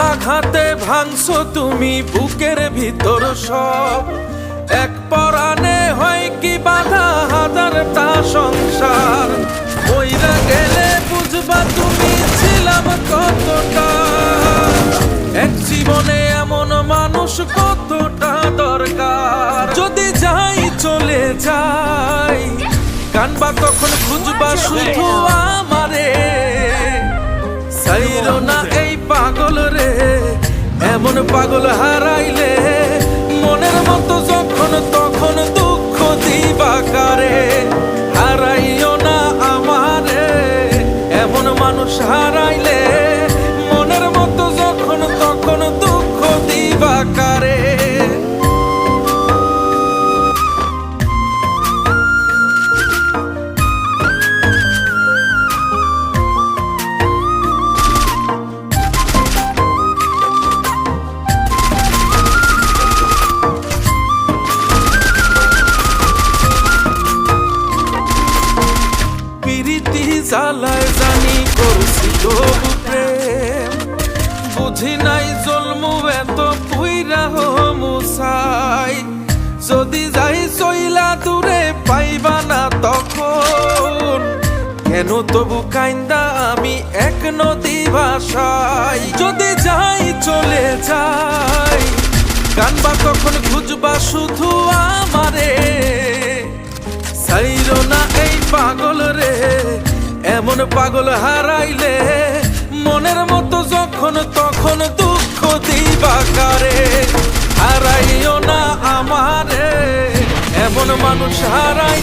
আঘাতে ভাঙছো তুমি বুকের ভিতর সব, এক পরাণে হয় কি বাধা হাজারটা সংসার। মইরা গেলে বুঝবা তুমি ছিলাম কতটা, এক জীবনে এমন মানুষ কতটা দরকার। যদি যাই চলে যাই কানবা তখন খুঁজবা শুধু আমারে, সাইরো না এই পাগল রে, এমন পাগল হারাইলে মনের মতো যখন তখন দুঃখ দিবা কারে। হারাইও না আমারে, এমন মানুষ হারাইলে মনের মতো যখন তখন দুঃখ দিবা কারে। প্রীতি জ্বালায় জানি করছি তবু প্রেম, বুঝি নাই জন্মু এত পুইরা মুসাই। যদি যাই চইলা দূরে পাইবা না তখন, কেন তবু কাইন্দা আমি এক নদী ভাষাই। যদি যাই চলে যাই কানবা তখন খুঁজবা শুধু আমারে, সাইরো না এই পাগল রে, এমন পাগল হারাইলে মনের মতো যখন তখন দুঃখ দিবা কারে। হারাইও না আমারে, এমন মানুষ হারাইলে